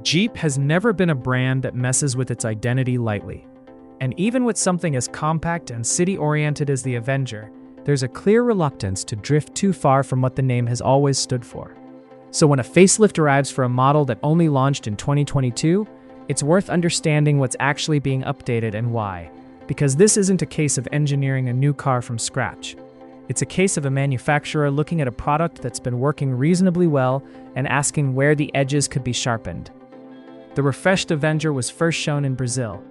Jeep has never been a brand that messes with its identity lightly. And even with something as compact and city-oriented as the Avenger, there's a clear reluctance to drift too far from what the name has always stood for. So when a facelift arrives for a model that only launched in 2022, it's worth understanding what's actually being updated and why. Because this isn't a case of engineering a new car from scratch. It's a case of a manufacturer looking at a product that's been working reasonably well and asking where the edges could be sharpened. The refreshed Avenger was first shown in Brazil,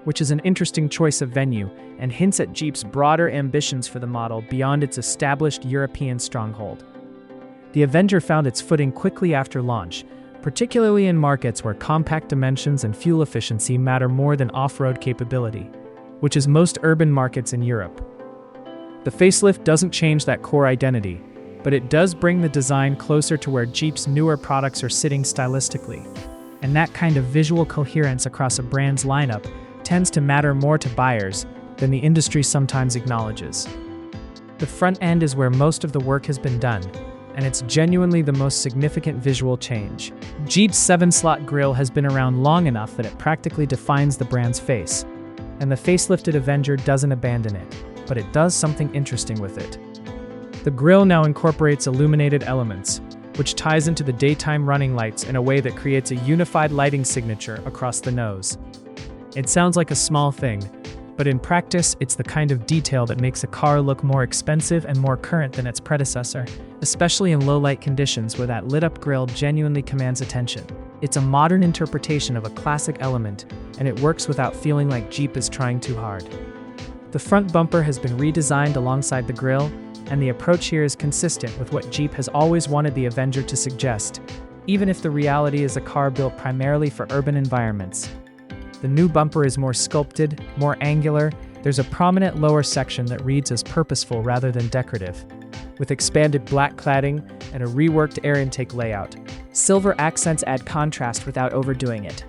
which is an interesting choice of venue and hints at Jeep's broader ambitions for the model beyond its established European stronghold. The Avenger found its footing quickly after launch, particularly in markets where compact dimensions and fuel efficiency matter more than off-road capability, which is most urban markets in Europe. The facelift doesn't change that core identity, but it does bring the design closer to where Jeep's newer products are sitting stylistically. And that kind of visual coherence across a brand's lineup tends to matter more to buyers than the industry sometimes acknowledges. The front end is where most of the work has been done, and it's genuinely the most significant visual change. Jeep's 7-slot grille has been around long enough that it practically defines the brand's face, and the facelifted Avenger doesn't abandon it, but it does something interesting with it. The grille now incorporates illuminated elements, which ties into the daytime running lights in a way that creates a unified lighting signature across the nose. It sounds like a small thing, but in practice, it's the kind of detail that makes a car look more expensive and more current than its predecessor, especially in low-light conditions where that lit-up grille genuinely commands attention. It's a modern interpretation of a classic element, and it works without feeling like Jeep is trying too hard. The front bumper has been redesigned alongside the grille, and the approach here is consistent with what Jeep has always wanted the Avenger to suggest, even if the reality is a car built primarily for urban environments. The new bumper is more sculpted, more angular. There's a prominent lower section that reads as purposeful rather than decorative, with expanded black cladding and a reworked air intake layout. Silver accents add contrast without overdoing it.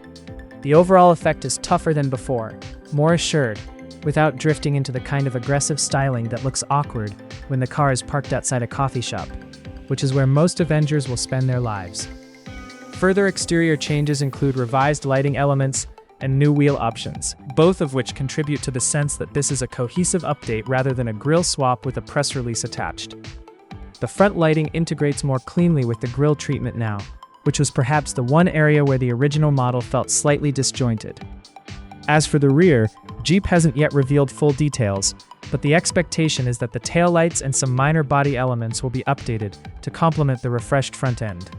The overall effect is tougher than before, more assured, without drifting into the kind of aggressive styling that looks awkward when the car is parked outside a coffee shop, which is where most Avengers will spend their lives. Further exterior changes include revised lighting elements and new wheel options, both of which contribute to the sense that this is a cohesive update rather than a grille swap with a press release attached. The front lighting integrates more cleanly with the grille treatment now, which was perhaps the one area where the original model felt slightly disjointed. As for the rear, Jeep hasn't yet revealed full details, but the expectation is that the taillights and some minor body elements will be updated to complement the refreshed front end.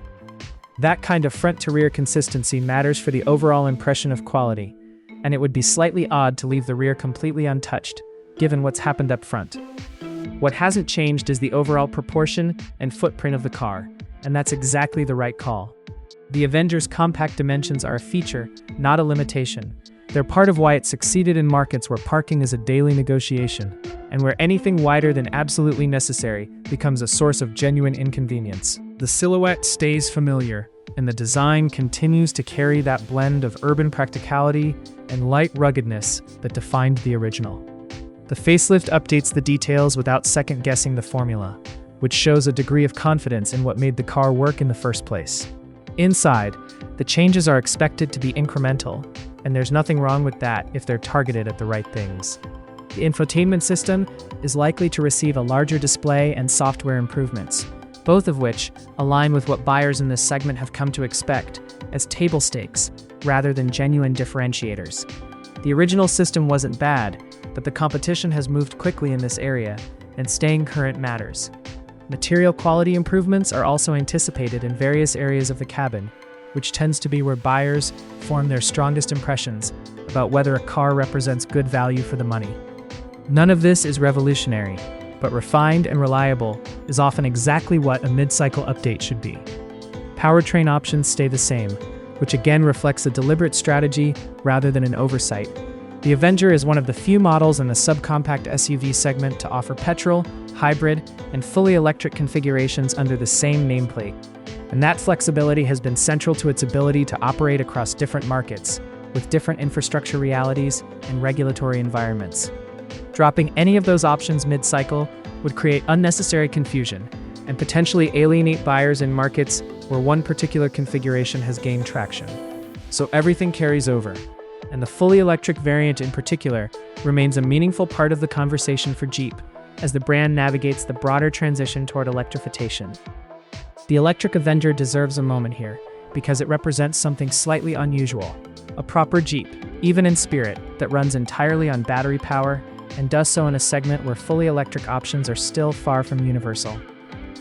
That kind of front-to-rear consistency matters for the overall impression of quality, and it would be slightly odd to leave the rear completely untouched, given what's happened up front. What hasn't changed is the overall proportion and footprint of the car, and that's exactly the right call. The Avenger's compact dimensions are a feature, not a limitation. They're part of why it succeeded in markets where parking is a daily negotiation, and where anything wider than absolutely necessary becomes a source of genuine inconvenience. The silhouette stays familiar, and the design continues to carry that blend of urban practicality and light ruggedness that defined the original. The facelift updates the details without second-guessing the formula, which shows a degree of confidence in what made the car work in the first place. Inside, the changes are expected to be incremental, and there's nothing wrong with that if they're targeted at the right things. The infotainment system is likely to receive a larger display and software improvements, both of which align with what buyers in this segment have come to expect as table stakes rather than genuine differentiators. The original system wasn't bad, but the competition has moved quickly in this area, and staying current matters. Material quality improvements are also anticipated in various areas of the cabin, which tends to be where buyers form their strongest impressions about whether a car represents good value for the money. None of this is revolutionary, but refined and reliable is often exactly what a mid-cycle update should be. Powertrain options stay the same, which again reflects a deliberate strategy rather than an oversight. The Avenger is one of the few models in the subcompact SUV segment to offer petrol, hybrid, and fully electric configurations under the same nameplate. And that flexibility has been central to its ability to operate across different markets, with different infrastructure realities and regulatory environments. Dropping any of those options mid-cycle would create unnecessary confusion and potentially alienate buyers in markets where one particular configuration has gained traction. so everything carries over. And the fully electric variant in particular remains a meaningful part of the conversation for Jeep, as the brand navigates the broader transition toward electrification. The electric Avenger deserves a moment here, because it represents something slightly unusual. A proper Jeep, even in spirit, that runs entirely on battery power, and does so in a segment where fully electric options are still far from universal.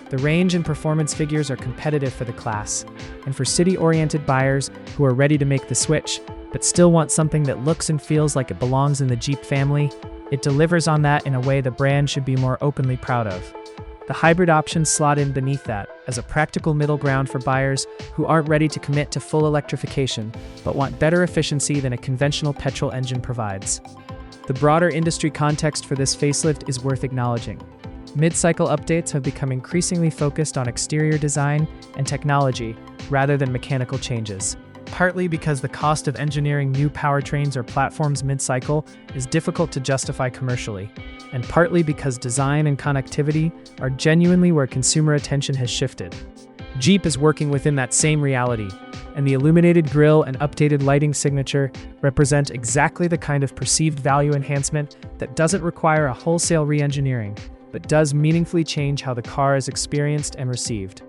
The range and performance figures are competitive for the class, and for city-oriented buyers who are ready to make the switch, but still want something that looks and feels like it belongs in the Jeep family, it delivers on that in a way the brand should be more openly proud of. The hybrid options slot in beneath that as a practical middle ground for buyers who aren't ready to commit to full electrification, but want better efficiency than a conventional petrol engine provides. The broader industry context for this facelift is worth acknowledging. Mid-cycle updates have become increasingly focused on exterior design and technology rather than mechanical changes, partly because the cost of engineering new powertrains or platforms mid-cycle is difficult to justify commercially, and partly because design and connectivity are genuinely where consumer attention has shifted. Jeep is working within that same reality, and the illuminated grille and updated lighting signature represent exactly the kind of perceived value enhancement that doesn't require a wholesale re-engineering, but does meaningfully change how the car is experienced and received.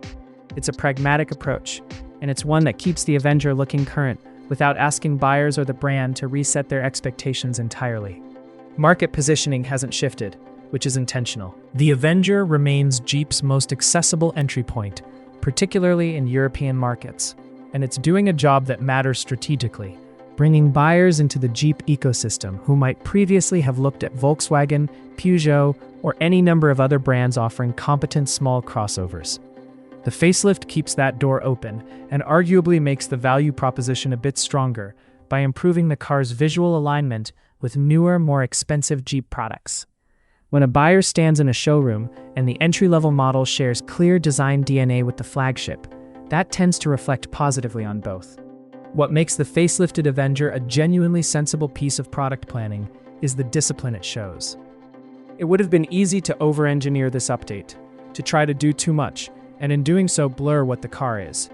It's a pragmatic approach, and it's one that keeps the Avenger looking current without asking buyers or the brand to reset their expectations entirely. Market positioning hasn't shifted, which is intentional. The Avenger remains Jeep's most accessible entry point, particularly in European markets, and it's doing a job that matters strategically, bringing buyers into the Jeep ecosystem who might previously have looked at Volkswagen, Peugeot, or any number of other brands offering competent small crossovers. The facelift keeps that door open and arguably makes the value proposition a bit stronger by improving the car's visual alignment with newer, more expensive Jeep products. When a buyer stands in a showroom and the entry-level model shares clear design DNA with the flagship, that tends to reflect positively on both. What makes the facelifted Avenger a genuinely sensible piece of product planning is the discipline it shows. It would have been easy to over-engineer this update, to try to do too much, and in doing so blur what the car is.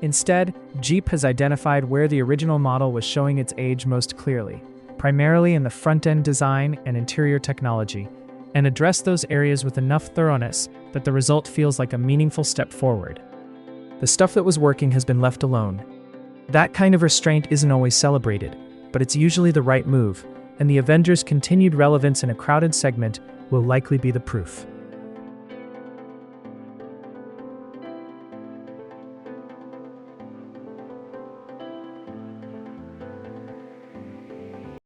Instead, Jeep has identified where the original model was showing its age most clearly, primarily in the front-end design and interior technology, and addressed those areas with enough thoroughness that the result feels like a meaningful step forward. The stuff that was working has been left alone. That kind of restraint isn't always celebrated, but it's usually the right move, and the Avenger's continued relevance in a crowded segment will likely be the proof.